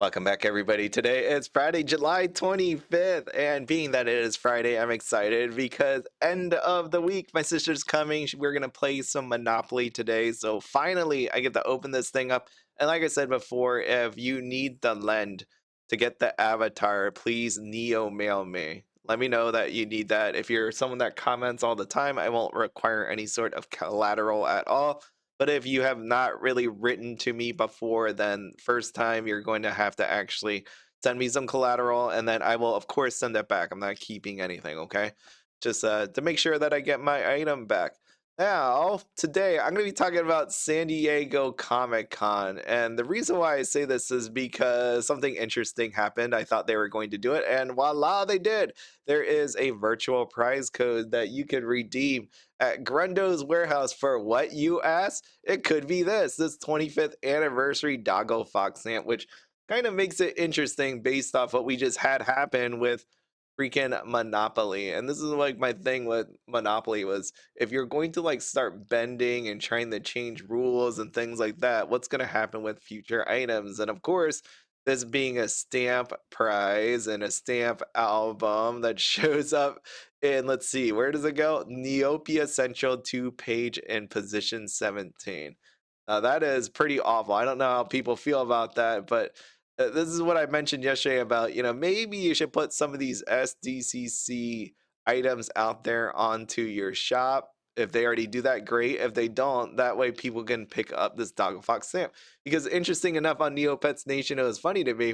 Welcome back, everybody. Today is Friday, July 25th. And being that it is Friday, I'm excited because end of the week, my sister's coming. We're going to play some Monopoly today. So finally, I get to open this thing up. And like I said before, if you need the lend to get the avatar, please Neo mail me. Let me know that you need that. If you're someone that comments all the time, I won't require any sort of collateral at all. But if you have not really written to me before, then first time you're going to have to actually send me some collateral, and then I will of course send it back. I'm not keeping anything, okay? Just to make sure that I get my item back. Now, today I'm going to be talking about San Diego Comic Con, and the reason why I say this is because something interesting happened. I thought they were going to do it, and voila, they did. There is a virtual prize code that you can redeem at Grundo's warehouse for what you ask. It could be this 25th anniversary Doggo Fox stamp, which kind of makes it interesting based off what we just had happen with freaking Monopoly. And this is like my thing with Monopoly was if you're going to like start bending and trying to change rules and things like that, what's going to happen with future items? And of course, this being a stamp prize and a stamp album that shows up in, let's see, where does it go? Neopia Central 2 page in position 17. That is pretty awful. I don't know how people feel about that, but this is what I mentioned yesterday about, maybe you should put some of these SDCC items out there onto your shop. If they already do that, great. If they don't, that way people can pick up this Dog Fox stamp. Because interesting enough, on Neopets Nation, it was funny to me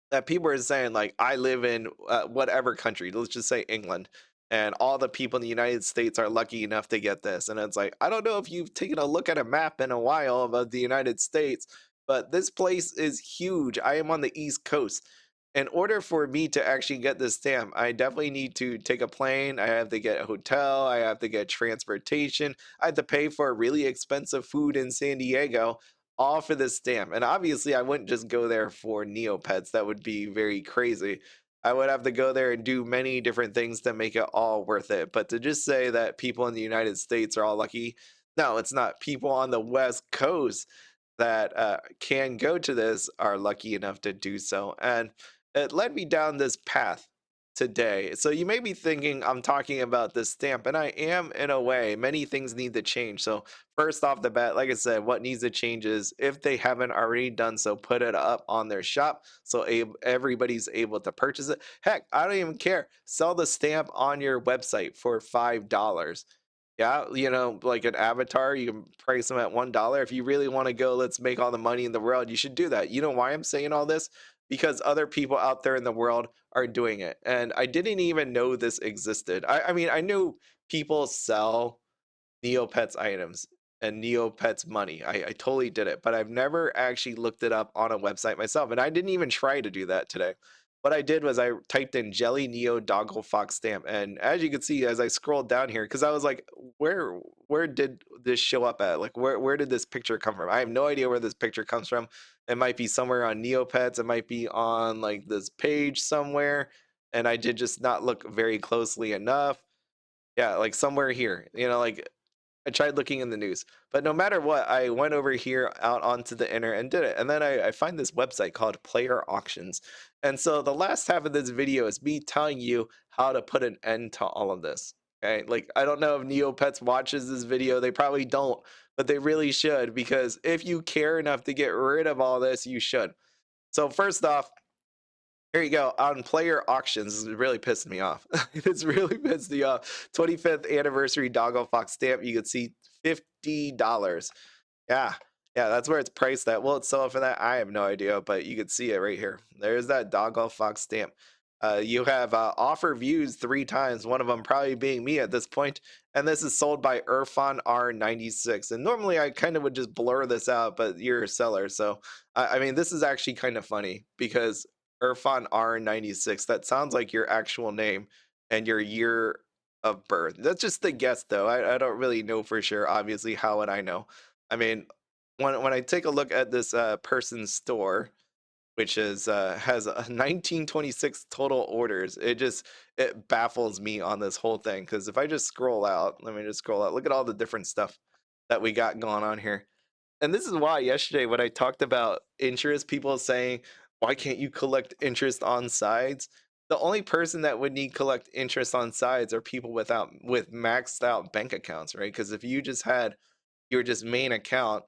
that people are saying, like, I live in whatever country, let's just say England, and all the people in the United States are lucky enough to get this. And it's like, I don't know if you've taken a look at a map in a while of the United States, but this place is huge. I am on the East Coast. In order for me to actually get this stamp, I definitely need to take a plane. I have to get a hotel. I have to get transportation. I have to pay for really expensive food in San Diego, all for this stamp. And obviously, I wouldn't just go there for Neopets. That would be very crazy. I would have to go there and do many different things to make it all worth it. But to just say that people in the United States are all lucky, no, it's not. People on the West Coast that can go to this are lucky enough to do so. And it led me down this path today. So you may be thinking I'm talking about this stamp, and I am in a way. Many things need to change. So first off the bat, like I said, what needs to change is if they haven't already done so, put it up on their shop so everybody's able to purchase it. Heck, I don't even care. Sell the stamp on your website for $5. Yeah, like an avatar, you can price them at $1. If you really want to go, let's make all the money in the world, you should do that. You know why I'm saying all this? Because other people out there in the world are doing it. And I didn't even know this existed. I mean, I knew people sell Neopets items and Neopets money. I totally did it, but I've never actually looked it up on a website myself. And I didn't even try to do that today. What I did was I typed in Jelly Neo Doggle Fox stamp. And as you can see, as I scrolled down here, because I was like, where did this show up at? Like where did this picture come from? I have no idea where this picture comes from. It might be somewhere on Neopets, it might be on like this page somewhere. And I did just not look very closely enough. Yeah, like somewhere here. Like I tried looking in the news, but no matter what, I went over here out onto the internet and did it. And then I find this website called Player Auctions. And so the last half of this video is me telling you how to put an end to all of this. Okay. Like, I don't know if Neopets watches this video. They probably don't, but they really should, because if you care enough to get rid of all this, you should. So, first off, here you go. On Player Auctions, it really pissed me off. It's really pissed me off. 25th anniversary Doggo Fox stamp. You can see $50. Yeah. Yeah, that's where it's priced at. Will it sell for that? I have no idea, but you can see it right here. There's that Doggo Fox stamp. You have offer views 3 times, one of them probably being me at this point. And this is sold by Irfan R96. And normally I kind of would just blur this out, but you're a seller. So, I mean, this is actually kind of funny because Irfan R96, that sounds like your actual name and your year of birth. That's just the guess, though. I don't really know for sure. Obviously, how would I know? I mean, when I take a look at this person's store, which is has 1926 total orders, it baffles me on this whole thing. Because if I just scroll out, let me just scroll out. Look at all the different stuff that we got going on here. And this is why yesterday when I talked about interest, people saying why can't you collect interest on sides? The only person that would need collect interest on sides are people with maxed out bank accounts, right? Because if you just had your just main account,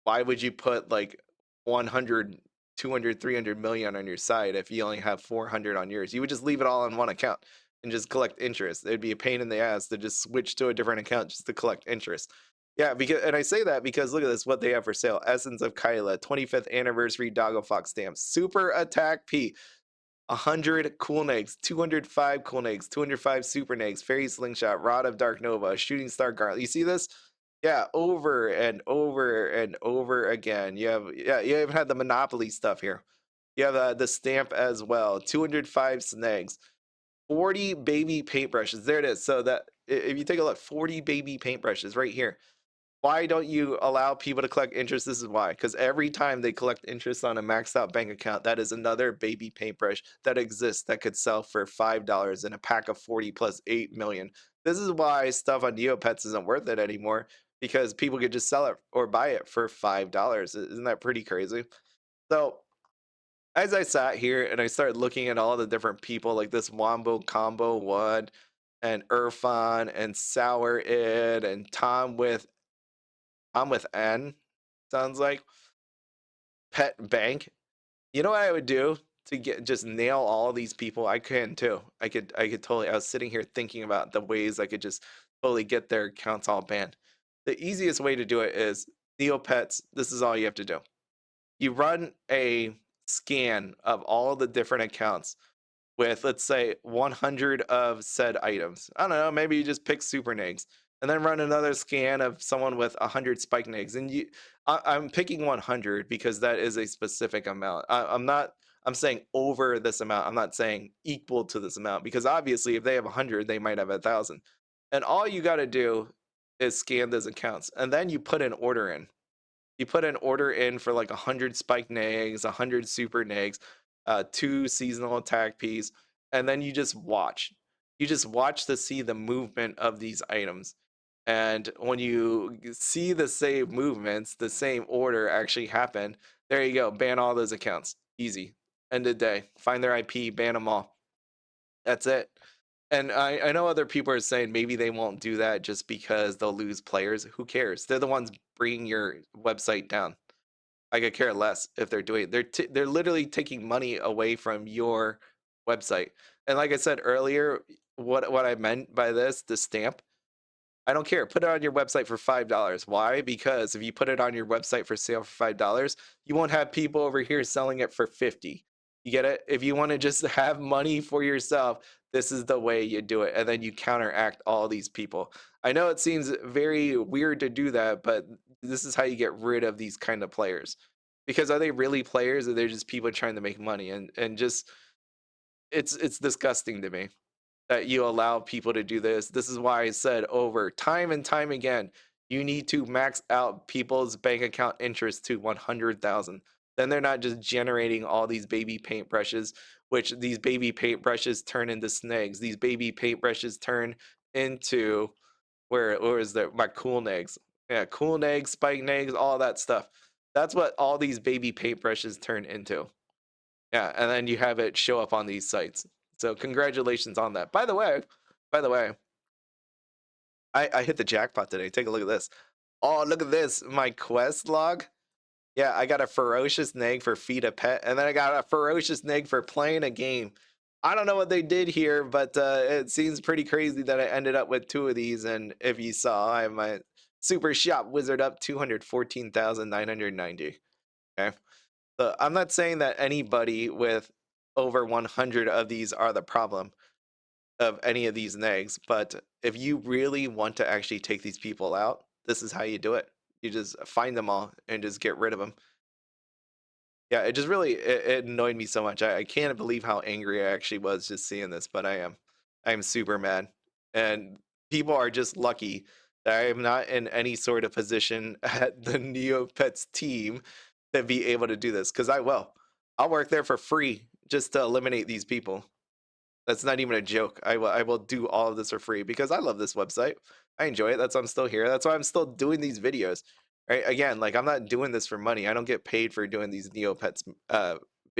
why would you put like 100, 200, 300 million on your side if you only have 400 on yours? You would just leave it all on one account and just collect interest. It'd be a pain in the ass to just switch to a different account just to collect interest. Yeah, because and I say that because look at this, what they have for sale. Essence of Kyla, 25th anniversary Doggo Fox stamp, Super Attack P, 100 cool negs, 205 cool negs, 205 super negs, fairy slingshot, rod of dark nova, shooting star garland. You see this? Yeah, over and over and over again. You even had the monopoly stuff here. You have the stamp as well. 205 snags, 40 baby paintbrushes. There it is. So that if you take a look, 40 baby paintbrushes right here. Why don't you allow people to collect interest? This is why. Because every time they collect interest on a maxed out bank account, that is another baby paintbrush that exists that could sell for $5 in a pack of 40 plus 8 million. This is why stuff on Neopets isn't worth it anymore, because people could just sell it or buy it for $5. Isn't that pretty crazy? So as I sat here and I started looking at all the different people, like this Wombo Combo One and Irfan and Sour Id and Tom with N, sounds like Pet Bank. You know what I would do to get just nail all these people? I can too. I could totally. I was sitting here thinking about the ways I could just totally get their accounts all banned. The easiest way to do it is Neopets. This is all you have to do. You run a scan of all the different accounts with, let's say, 100 of said items. I don't know, maybe you just pick super nags and then run another scan of someone with 100 spike nags. And I'm picking 100 because that is a specific amount. I'm saying over this amount. I'm not saying equal to this amount, because obviously if they have 100, they might have 1,000. And all you got to do is scan those accounts, and then you put an order in. You put an order in for like 100 spike nags, 100 super nags, 2 seasonal attack piece, and then you just watch. You just watch to see the movement of these items. And when you see the same movements, the same order actually happen, there you go. Ban all those accounts. Easy. End of day. Find their IP, ban them all. That's it. And I know other people are saying maybe they won't do that just because they'll lose players. Who cares? They're the ones bringing your website down. I could care less if they're doing it. They're literally taking money away from your website. And like I said earlier, what I meant by this, the stamp, I don't care. Put it on your website for $5. Why? Because if you put it on your website for sale for $5, you won't have people over here selling it for 50. You get it? If you want to just have money for yourself, this is the way you do it. And then you counteract all these people. I know it seems very weird to do that, but this is how you get rid of these kind of players. Because are they really players, or they're just people trying to make money? And just it's disgusting to me that you allow people to do this. This is why I said over time and time again, you need to max out people's bank account interest to 100,000. Then they're not just generating all these baby paintbrushes, which these baby paintbrushes turn into snags. These baby paintbrushes turn into where is my cool nags? Yeah, cool nags, spike nags, all that stuff. That's what all these baby paintbrushes turn into. Yeah, and then you have it show up on these sites. So congratulations on that. By the way, I hit the jackpot today. Take a look at this. Oh, look at this. My quest log. Yeah, I got a ferocious neg for feed a pet, and then I got a ferocious neg for playing a game. I don't know what they did here, but it seems pretty crazy that I ended up with 2 of these. And if you saw, I have my super shop wizard up 214,990. Okay. So I'm not saying that anybody with over 100 of these are the problem of any of these negs, but if you really want to actually take these people out, this is how you do it. You just find them all and just get rid of them. Yeah, it just really it annoyed me so much. I can't believe how angry I actually was just seeing this, but I am. I'm super mad. And people are just lucky that I am not in any sort of position at the Neopets team to be able to do this, because I will. I'll work there for free just to eliminate these people. That's not even a joke. I will do all of this for free because I love this website. I enjoy it. That's why I'm still here. That's why I'm still doing these videos. Right? Again, like I'm not doing this for money. I don't get paid for doing these Neopets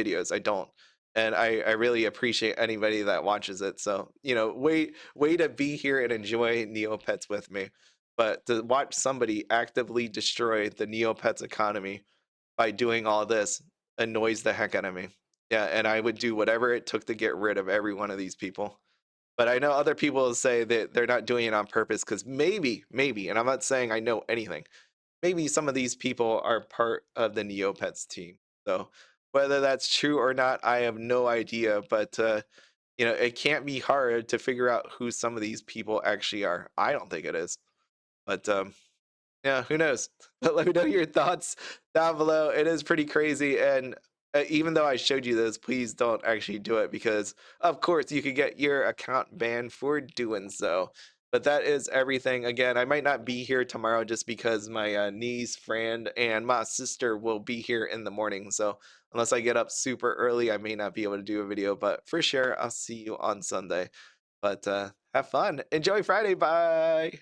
videos. I don't. And I really appreciate anybody that watches it. So, way to be here and enjoy Neopets with me. But to watch somebody actively destroy the Neopets economy by doing all this annoys the heck out of me. Yeah, and I would do whatever it took to get rid of every one of these people. But I know other people say that they're not doing it on purpose because maybe, and I'm not saying I know anything, maybe some of these people are part of the Neopets team. So whether that's true or not, I have no idea. But it can't be hard to figure out who some of these people actually are. I don't think it is. But yeah, who knows? But let me know your thoughts down below. It is pretty crazy, and even though I showed you this, please don't actually do it because, of course, you could get your account banned for doing so. But that is everything. Again, I might not be here tomorrow just because my niece, friend, and my sister will be here in the morning. So unless I get up super early, I may not be able to do a video. But for sure, I'll see you on Sunday. But have fun. Enjoy Friday. Bye.